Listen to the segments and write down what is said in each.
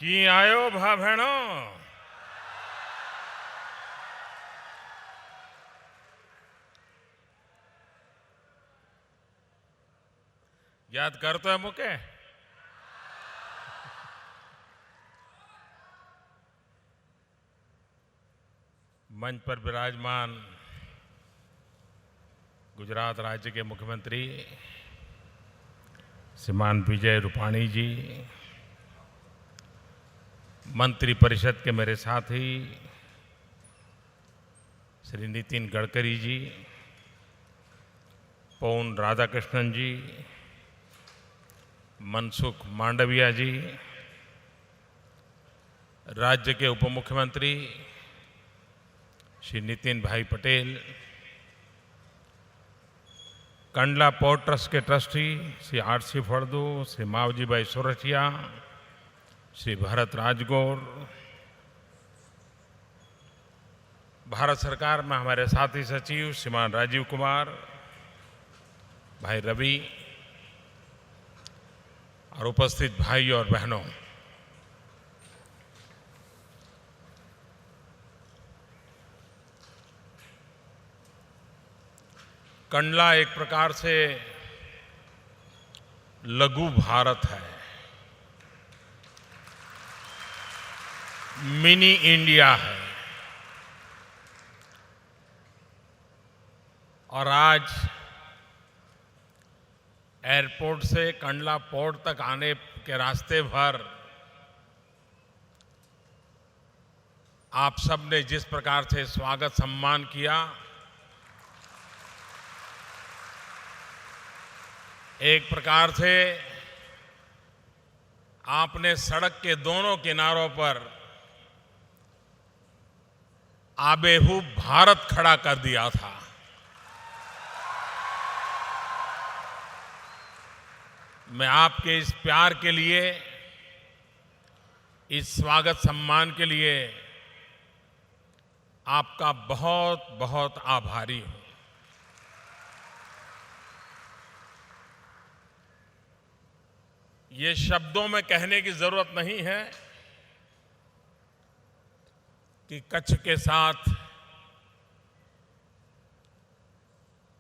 की आयो भा भेणो। याद करते है मुके। मंच पर विराजमान गुजरात राज्य के मुख्यमंत्री श्रीमान विजय रूपाणी जी, मंत्री परिषद के मेरे साथी श्री नितिन गडकरी जी, पवन राधाकृष्णन जी, मनसुख मांडविया जी, राज्य के उप मुख्यमंत्री श्री नितिन भाई पटेल, कंडला पोर्ट ट्रस्ट के ट्रस्टी श्री आरसी फड़दू, श्री मावजी भाई सोरठिया, श्री भरत राजगौर, भारत सरकार में हमारे साथी सचिव श्रीमान राजीव कुमार, भाई रवि और उपस्थित भाई और बहनों, कंडला एक प्रकार से लघु भारत है, मिनी इंडिया है। और आज एयरपोर्ट से कंडला पोर्ट तक आने के रास्ते भर आप सब ने जिस प्रकार से स्वागत सम्मान किया, एक प्रकार से आपने सड़क के दोनों किनारों पर आबेहूब भारत खड़ा कर दिया था। मैं आपके इस प्यार के लिए, इस स्वागत सम्मान के लिए आपका बहुत बहुत आभारी हूं। ये शब्दों में कहने की जरूरत नहीं है कि कच्छ के साथ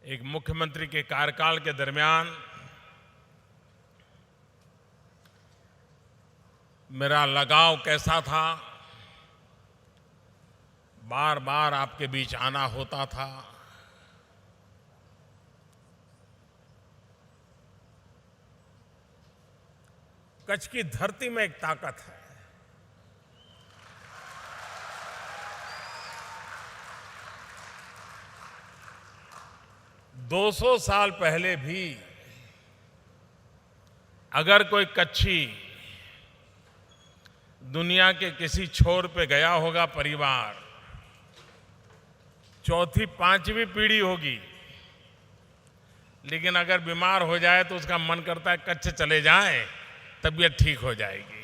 एक मुख्यमंत्री के कार्यकाल के दरमियान मेरा लगाव कैसा था। बार बार आपके बीच आना होता था। कच्छ की धरती में एक ताकत है। दो 200 साल पहले भी अगर कोई कच्छी दुनिया के किसी छोर पे गया होगा, परिवार चौथी पांचवी पीढ़ी होगी, लेकिन अगर बीमार हो जाए तो उसका मन करता है कच्छ चले जाएं, तबीयत ठीक हो जाएगी।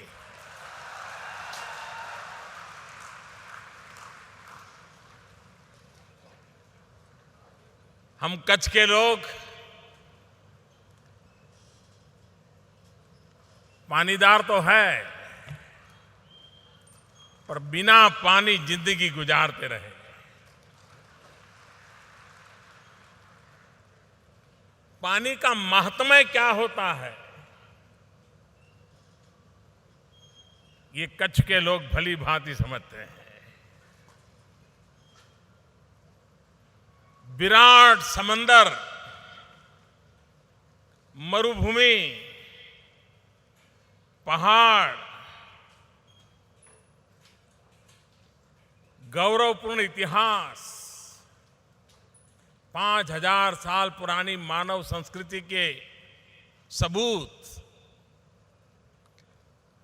हम कच्छ के लोग पानीदार तो है, पर बिना पानी जिंदगी गुजारते रहे। पानी का महत्व क्या होता है, ये कच्छ के लोग भली भांति समझते हैं। विराट समंदर, मरुभूमि, पहाड़, गौरवपूर्ण इतिहास, 5000 साल पुरानी मानव संस्कृति के सबूत,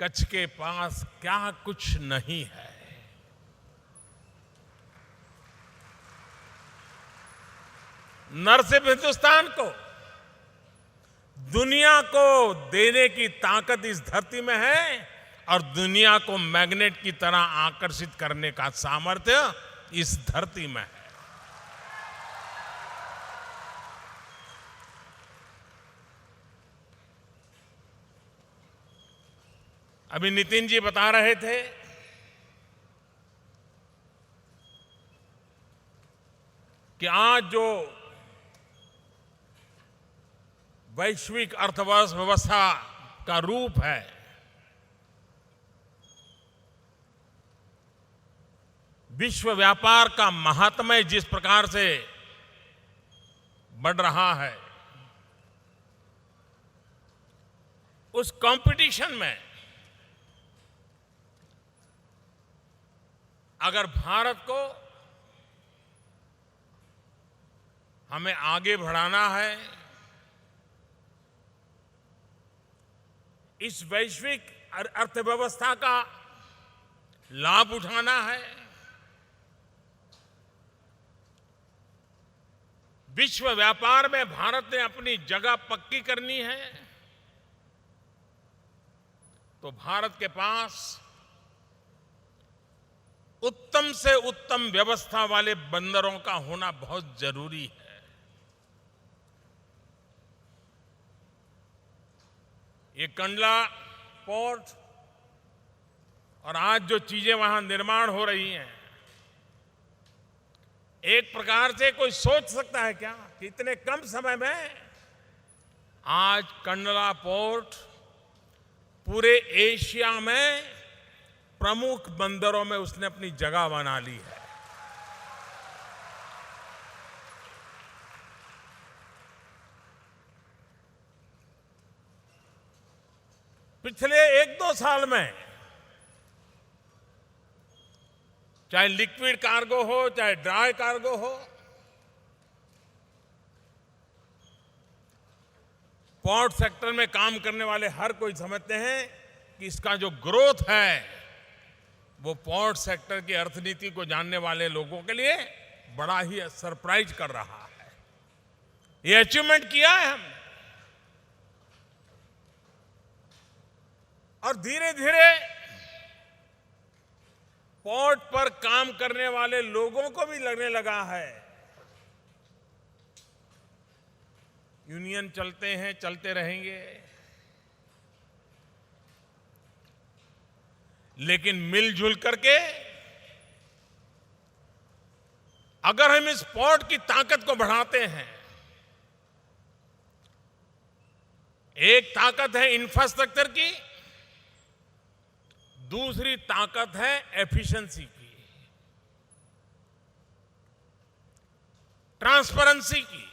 कच्छ के पास क्या कुछ नहीं है। न सिर्फ हिंदुस्तान को, दुनिया को देने की ताकत इस धरती में है और दुनिया को मैग्नेट की तरह आकर्षित करने का सामर्थ्य इस धरती में है। अभी नितिन जी बता रहे थे कि आज जो वैश्विक अर्थव्यवस्था का रूप है, विश्व व्यापार का महात्म्य जिस प्रकार से बढ़ रहा है, उस कंपटीशन में अगर भारत को हमें आगे बढ़ाना है, इस वैश्विक अर्थव्यवस्था का लाभ उठाना है, विश्व व्यापार में भारत ने अपनी जगह पक्की करनी है, तो भारत के पास उत्तम से उत्तम व्यवस्था वाले बंदरों का होना बहुत जरूरी है। ये कंडला पोर्ट और आज जो चीजें वहां निर्माण हो रही हैं, एक प्रकार से कोई सोच सकता है क्या कि इतने कम समय में आज कंडला पोर्ट पूरे एशिया में प्रमुख बंदरों में उसने अपनी जगह बना ली है। पिछले 1-2 साल में चाहे लिक्विड कार्गो हो, चाहे ड्राई कार्गो हो, पोर्ट सेक्टर में काम करने वाले हर कोई समझते हैं कि इसका जो ग्रोथ है वो पोर्ट सेक्टर की अर्थनीति को जानने वाले लोगों के लिए बड़ा ही सरप्राइज कर रहा है। ये अचीवमेंट किया है हमने, और धीरे धीरे पोर्ट पर काम करने वाले लोगों को भी लगने लगा है यूनियन चलते हैं, चलते रहेंगे, लेकिन मिलजुल करके अगर हम इस पोर्ट की ताकत को बढ़ाते हैं, एक ताकत है इंफ्रास्ट्रक्चर की, दूसरी ताकत है एफिशिएंसी की, ट्रांसपेरेंसी की,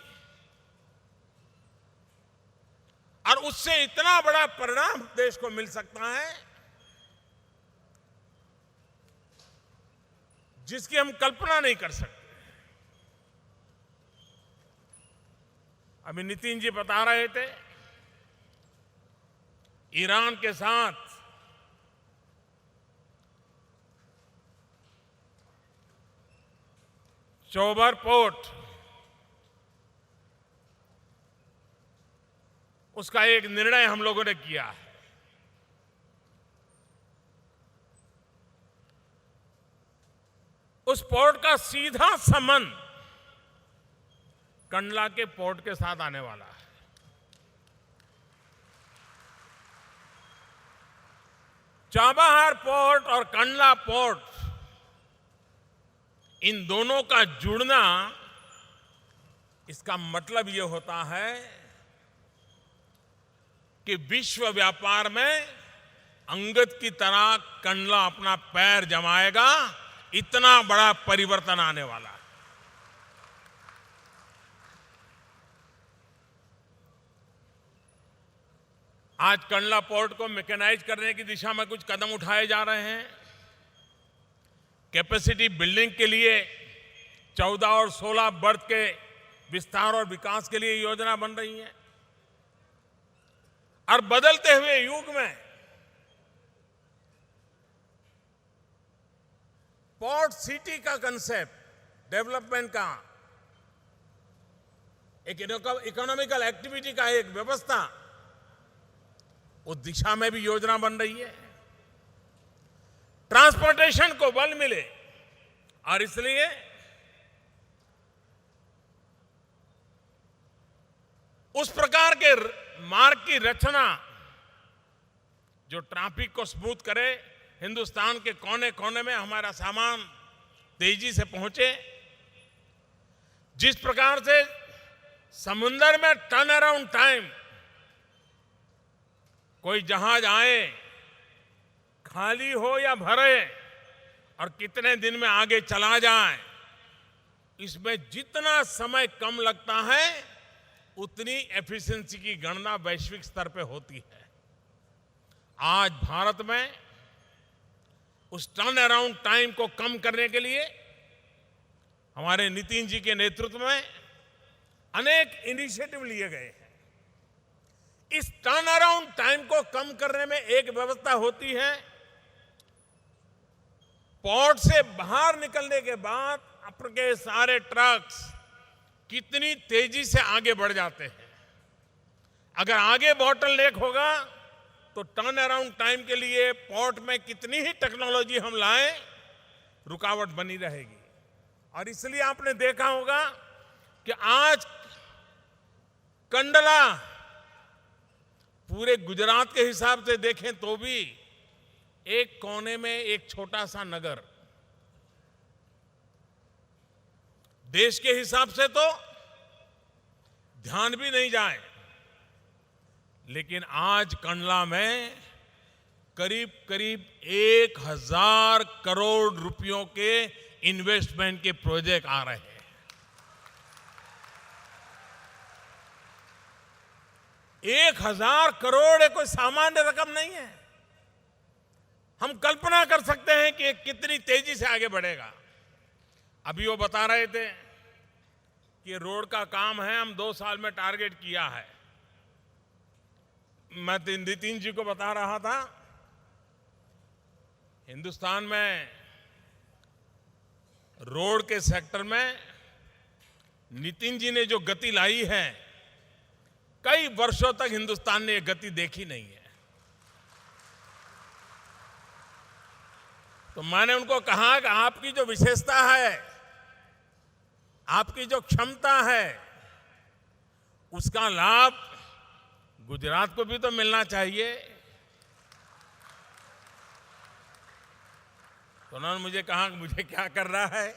और उससे इतना बड़ा परिणाम देश को मिल सकता है जिसकी हम कल्पना नहीं कर सकते। अभी नितिन जी बता रहे थे ईरान के साथ चोबर पोर्ट, उसका एक निर्णय हम लोगों ने किया है। उस पोर्ट का सीधा संबंध कंडला के पोर्ट के साथ आने वाला है। चाबहार पोर्ट और कंडला पोर्ट, इन दोनों का जुड़ना, इसका मतलब यह होता है कि विश्व व्यापार में अंगद की तरह कंडला अपना पैर जमाएगा, इतना बड़ा परिवर्तन आने वाला है। आज कंडला पोर्ट को मैकेनाइज करने की दिशा में कुछ कदम उठाए जा रहे हैं। कैपेसिटी बिल्डिंग के लिए 14 और 16 बर्थ के विस्तार और विकास के लिए योजना बन रही है। और बदलते हुए युग में पोर्ट सिटी का कंसेप्ट, डेवलपमेंट का, एक इकोनॉमिकल एक्टिविटी का एक व्यवस्था, उस दिशा में भी योजना बन रही है। ट्रांसपोर्टेशन को बल मिले, और इसलिए उस प्रकार के मार्ग की रचना जो ट्रैफिक को स्मूथ करे, हिंदुस्तान के कोने कोने में हमारा सामान तेजी से पहुंचे। जिस प्रकार से समुद्र में टर्न अराउंड टाइम, कोई जहाज आए, खाली हो या भरे, और कितने दिन में आगे चला जाए, इसमें जितना समय कम लगता है उतनी एफिशिएंसी की गणना वैश्विक स्तर पे होती है। आज भारत में उस टर्न अराउंड टाइम को कम करने के लिए हमारे नितिन जी के नेतृत्व में अनेक इनिशिएटिव लिए गए हैं। इस टर्न अराउंड टाइम को कम करने में एक व्यवस्था होती है, पोर्ट से बाहर निकलने के बाद आपके सारे ट्रक्स कितनी तेजी से आगे बढ़ जाते हैं। अगर आगे बॉटलनेक होगा तो टर्न अराउंड टाइम के लिए पोर्ट में कितनी ही टेक्नोलॉजी हम लाएं, रुकावट बनी रहेगी। और इसलिए आपने देखा होगा कि आज कंडला पूरे गुजरात के हिसाब से देखें तो भी एक कोने में एक छोटा सा नगर, देश के हिसाब से तो ध्यान भी नहीं जाए, लेकिन आज कंडला में करीब करीब 1000 करोड़ रुपयों के इन्वेस्टमेंट के प्रोजेक्ट आ रहे हैं। एक 1000 करोड़ कोई सामान्य रकम नहीं है। हम कल्पना कर सकते हैं कि कितनी तेजी से आगे बढ़ेगा। अभी वो बता रहे थे कि रोड का काम है, हम 2 साल में टारगेट किया है। मैं नितिन जी को बता रहा था, हिंदुस्तान में रोड के सेक्टर में नितिन जी ने जो गति लाई है, कई वर्षों तक हिंदुस्तान ने ये गति देखी नहीं है। तो मैंने उनको कहा कि आपकी जो विशेषता है, आपकी जो क्षमता है, उसका लाभ गुजरात को भी तो मिलना चाहिए। तो उन्होंने मुझे कहा कि मुझे क्या कर रहा है।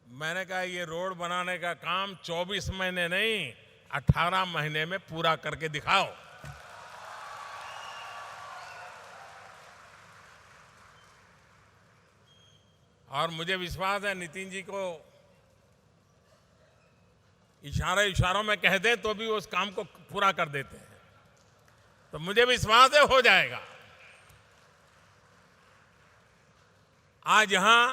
मैंने कहा ये रोड बनाने का काम 24 महीने नहीं 18 महीने में पूरा करके दिखाओ। और मुझे विश्वास है नितिन जी को इशारों में कह दे तो भी उस काम को पूरा कर देते हैं। तो मुझे विश्वास है हो जाएगा। आज यहां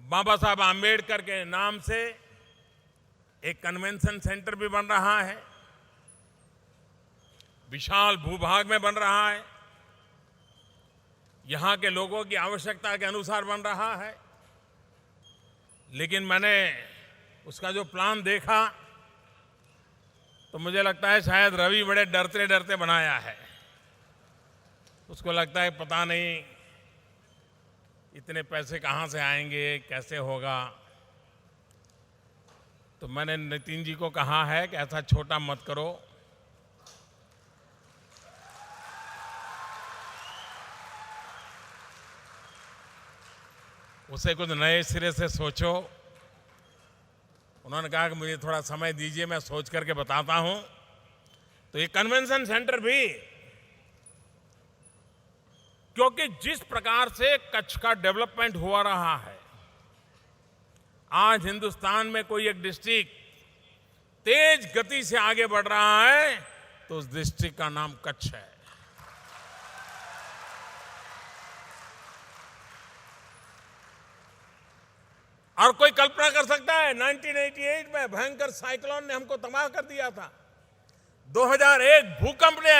बाबा साहब आम्बेडकर के नाम से एक कन्वेंशन सेंटर भी बन रहा है, विशाल भूभाग में बन रहा है, यहां के लोगों की आवश्यकता के अनुसार बन रहा है। लेकिन मैंने उसका जो प्लान देखा तो मुझे लगता है शायद रवि बड़े डरते डरते बनाया है। उसको लगता है पता नहीं इतने पैसे कहां से आएंगे, कैसे होगा। तो मैंने नितिन जी को कहा है कि ऐसा छोटा मत करो, उसे कुछ नए सिरे से सोचो। उन्होंने कहा कि मुझे थोड़ा समय दीजिए, मैं सोच करके बताता हूं। तो ये कन्वेंशन सेंटर भी, क्योंकि जिस प्रकार से कच्छ का डेवलपमेंट हुआ रहा है, आज हिंदुस्तान में कोई एक डिस्ट्रिक्ट तेज गति से आगे बढ़ रहा है तो उस डिस्ट्रिक्ट का नाम कच्छ है। और कोई कल्पना कर सकता है 1988 में भयंकर साइक्लोन ने हमको तबाह कर दिया था। 2001 भूकंप ने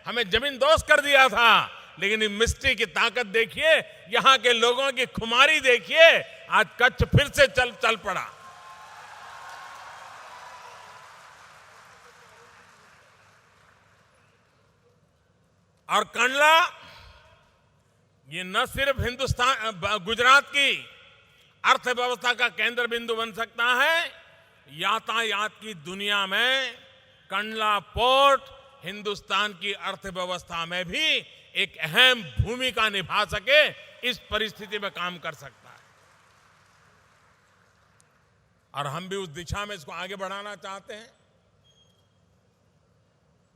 हमें जमींदोज कर दिया था। लेकिन इस मिस्ट्री की ताकत देखिए, यहां के लोगों की खुमारी देखिए, आज कच्छ फिर से चल पड़ा। और कंडला ये न सिर्फ गुजरात की अर्थव्यवस्था का केंद्र बिंदु बन सकता है, यातायात की दुनिया में कंडला पोर्ट हिंदुस्तान की अर्थव्यवस्था में भी एक अहम भूमिका निभा सके, इस परिस्थिति में काम कर सकता है। और हम भी उस दिशा में इसको आगे बढ़ाना चाहते हैं।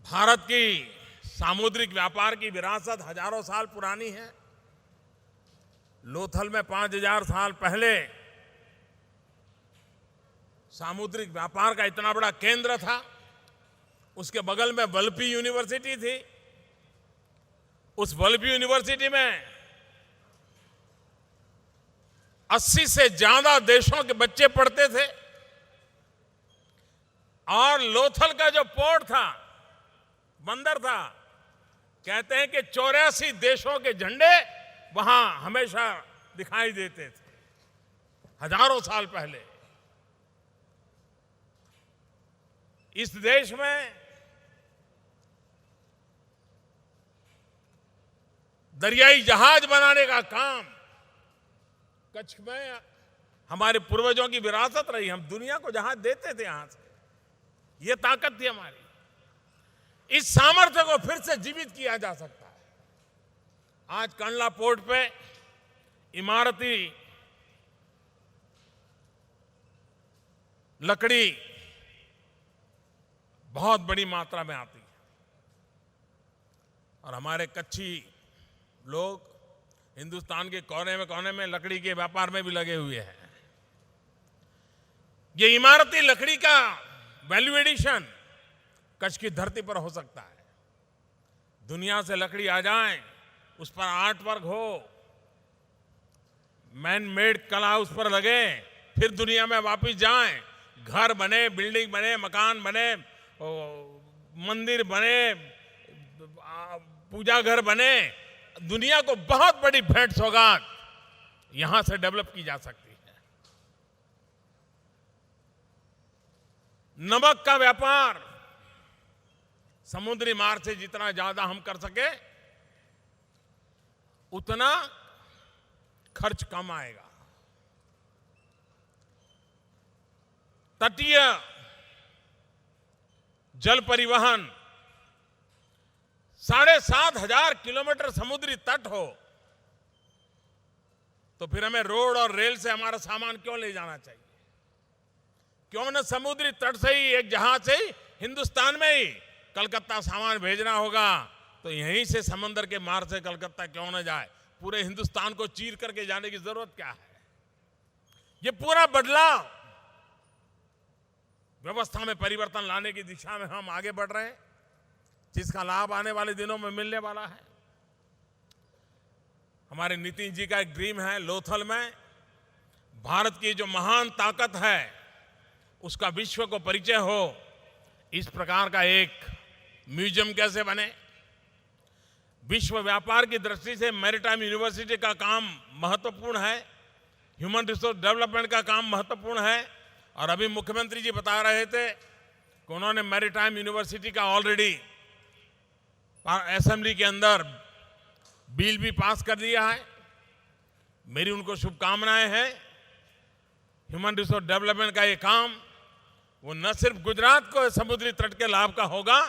भारत की सामुद्रिक व्यापार की विरासत हजारों साल पुरानी है। लोथल में 5000 साल पहले सामुद्रिक व्यापार का इतना बड़ा केंद्र था। उसके बगल में वल्लभी यूनिवर्सिटी थी। उस वल्लभी यूनिवर्सिटी में 80 से ज्यादा देशों के बच्चे पढ़ते थे। और लोथल का जो पोर्ट था, बंदर था, कहते हैं कि 84 देशों के झंडे वहां हमेशा दिखाई देते थे, हजारों साल पहले। इस देश में दरियाई जहाज बनाने का काम कच्छ में हमारे पूर्वजों की विरासत रही। हम दुनिया को जहाज देते थे यहां से, ये ताकत थी हमारी। इस सामर्थ्य को फिर से जीवित किया जा सकता है। आज कंडला पोर्ट पे इमारती लकड़ी बहुत बड़ी मात्रा में आती है और हमारे कच्छी लोग हिंदुस्तान के कोने में लकड़ी के व्यापार में भी लगे हुए हैं। ये इमारती लकड़ी का वैल्यू एडिशन कच्छ की धरती पर हो सकता है। दुनिया से लकड़ी आ जाए, उस पर आर्ट वर्क हो, मैन मेड कला उस पर लगे, फिर दुनिया में वापस जाएं, घर बने, बिल्डिंग बने, मकान बने, मंदिर बने, पूजा घर बने। दुनिया को बहुत बड़ी भेंट सौगात यहां से डेवलप की जा सकती है। नमक का व्यापार समुद्री मार्ग से जितना ज्यादा हम कर सके उतना खर्च कम आएगा। तटीय जल परिवहन 7,500 किलोमीटर समुद्री तट हो तो फिर हमें रोड और रेल से हमारा सामान क्यों ले जाना चाहिए? क्यों न समुद्री तट से ही एक जहाज से ही हिंदुस्तान में ही कलकत्ता सामान भेजना होगा तो यहीं से समंदर के मार्ग से कलकत्ता क्यों न जाए? पूरे हिंदुस्तान को चीर करके जाने की जरूरत क्या है? ये पूरा बदलाव, व्यवस्था में परिवर्तन लाने की दिशा में हम आगे बढ़ रहे हैं, जिसका लाभ आने वाले दिनों में मिलने वाला है। हमारे नितिन जी का एक ड्रीम है, लोथल में भारत की जो महान ताकत है उसका विश्व को परिचय हो। इस प्रकार का एक म्यूजियम कैसे बने? विश्व व्यापार की दृष्टि से मैरीटाइम यूनिवर्सिटी का काम महत्वपूर्ण है, ह्यूमन रिसोर्स डेवलपमेंट का काम महत्वपूर्ण है। और अभी मुख्यमंत्री जी बता रहे थे कि उन्होंने मैरीटाइम यूनिवर्सिटी का ऑलरेडी असेंबली के अंदर बिल भी पास कर दिया है। मेरी उनको शुभकामनाएं हैं। ह्यूमन रिसोर्स डेवलपमेंट का ये काम वो न सिर्फ गुजरात को समुद्री तट के लाभ का होगा,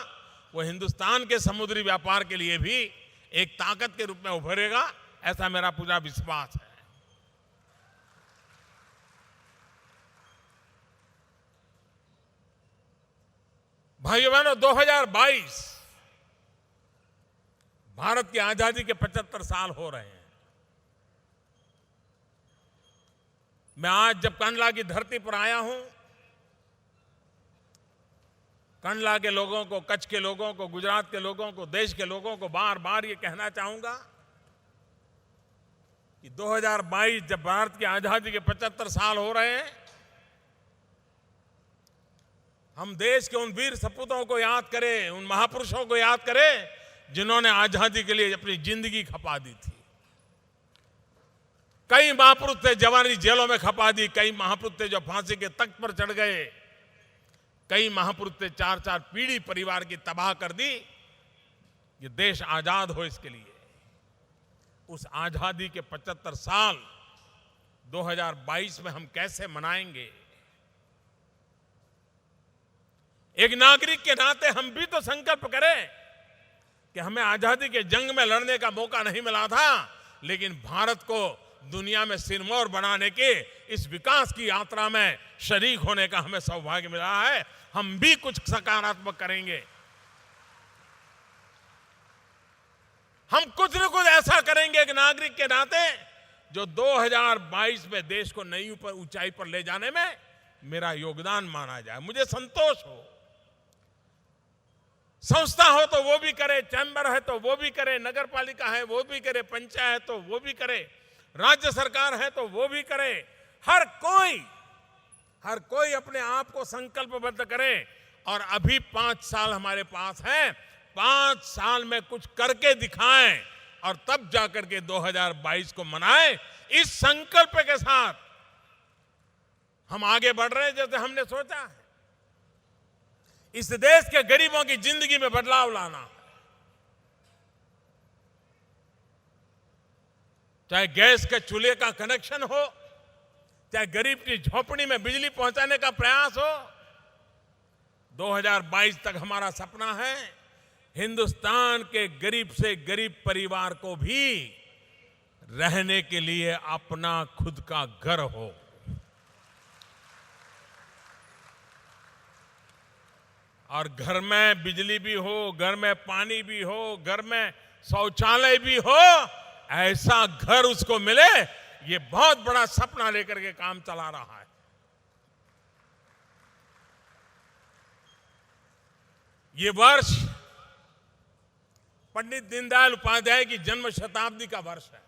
वो हिंदुस्तान के समुद्री व्यापार के लिए भी एक ताकत के रूप में उभरेगा, ऐसा मेरा पूरा विश्वास है। भाइयों बहनों, 2022 भारत की आजादी के 75 साल हो रहे हैं। मैं आज जब कंडला की धरती पर आया हूं, कंडला के लोगों को, कच्छ के लोगों को, गुजरात के लोगों को, देश के लोगों को बार बार ये कहना चाहूंगा कि 2022 जब भारत की आजादी के 75 साल हो रहे हैं, हम देश के उन वीर सपूतों को याद करें, उन महापुरुषों को याद करें जिन्होंने आजादी के लिए अपनी जिंदगी खपा दी थी। कई महापुरुष थे जवानी जेलों में खपा दी, कई महापुरुष थे जो फांसी के तख्त पर चढ़ गए, कई महापुरुष थे 4-4 पीढ़ी परिवार की तबाह कर दी। ये देश आजाद हो इसके लिए। उस आजादी के 75 साल 2022 में हम कैसे मनाएंगे? एक नागरिक के नाते हम भी तो संकल्प करें कि हमें आजादी के जंग में लड़ने का मौका नहीं मिला था, लेकिन भारत को दुनिया में सिरमौर बनाने के इस विकास की यात्रा में शरीक होने का हमें सौभाग्य मिला है। हम भी कुछ सकारात्मक करेंगे, हम कुछ न कुछ ऐसा करेंगे एक नागरिक के नाते जो 2022 में देश को नई ऊंचाई पर ले जाने में मेरा योगदान माना जाए, मुझे संतोष हो। संस्था हो तो वो भी करे, चैम्बर है तो वो भी करे, नगर पालिका है वो भी करे, पंचायत तो वो भी करे, राज्य सरकार है तो वो भी करे। हर कोई अपने आप को संकल्पबद्ध करे। और अभी 5 साल हमारे पास हैं, 5 साल में कुछ करके दिखाएं और तब जाकर के 2022 को मनाएं। इस संकल्प के साथ हम आगे बढ़ रहे हैं जैसे हमने सोचा है। इस देश के गरीबों की जिंदगी में बदलाव लाना है, चाहे गैस के चूल्हे का कनेक्शन हो, चाहे गरीब की झोपड़ी में बिजली पहुंचाने का प्रयास हो। 2022 तक हमारा सपना है हिंदुस्तान के गरीब से गरीब परिवार को भी रहने के लिए अपना खुद का घर हो। और घर में बिजली भी हो, घर में पानी भी हो, घर में शौचालय भी हो, ऐसा घर उसको मिले, ये बहुत बड़ा सपना लेकर के काम चला रहा है। ये वर्ष पंडित दीनदयाल उपाध्याय की जन्म शताब्दी का वर्ष है।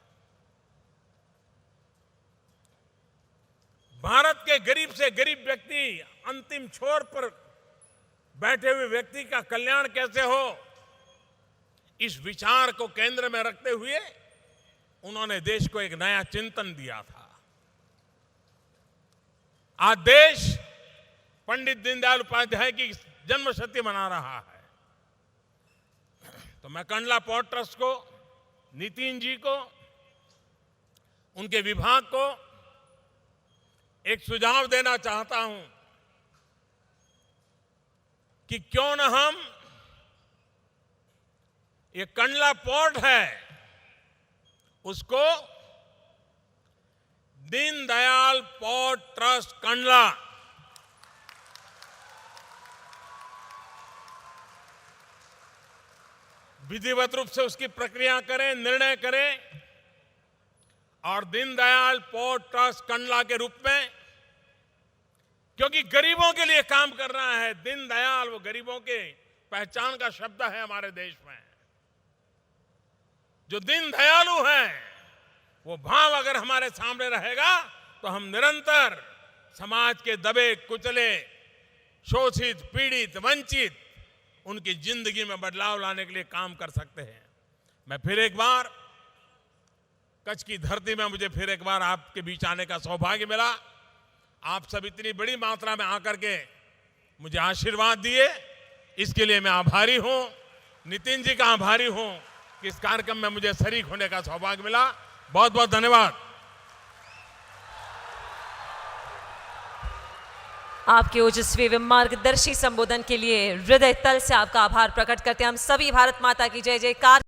भारत के गरीब से गरीब व्यक्ति, अंतिम छोर पर बैठे हुए व्यक्ति का कल्याण कैसे हो, इस विचार को केंद्र में रखते हुए उन्होंने देश को एक नया चिंतन दिया था। आज देश पंडित दीनदयाल उपाध्याय की जन्मशती मना रहा है। तो मैं कंडला पोर्ट ट्रस्ट को, नितिन जी को, उनके विभाग को एक सुझाव देना चाहता हूं कि क्यों न हम ये कंडला पोर्ट है उसको दीनदयाल पोर्ट ट्रस्ट कंडला विधिवत रूप से उसकी प्रक्रिया करें, निर्णय करें और दीनदयाल पोर्ट ट्रस्ट कंडला के रूप में, क्योंकि गरीबों के लिए काम कर रहा है। दीनदयाल वो गरीबों के पहचान का शब्द है हमारे देश में। जो दीन दयालु है वो भाव अगर हमारे सामने रहेगा तो हम निरंतर समाज के दबे कुचले, शोषित, पीड़ित, वंचित उनकी जिंदगी में बदलाव लाने के लिए काम कर सकते हैं। मैं फिर एक बार कच्छ की धरती में मुझे फिर एक बार आपके बीच आने का सौभाग्य मिला। आप सब इतनी बड़ी मात्रा में आकर के मुझे आशीर्वाद दिए, इसके लिए मैं आभारी हूं। नितिन जी का आभारी हूं कि इस कार्यक्रम में मुझे शरीक होने का सौभाग्य मिला। बहुत बहुत धन्यवाद। आपके ओजस्वी एवं मार्गदर्शी संबोधन के लिए हृदय तल से आपका आभार प्रकट करते हैं हम सभी। भारत माता की जय जयकार।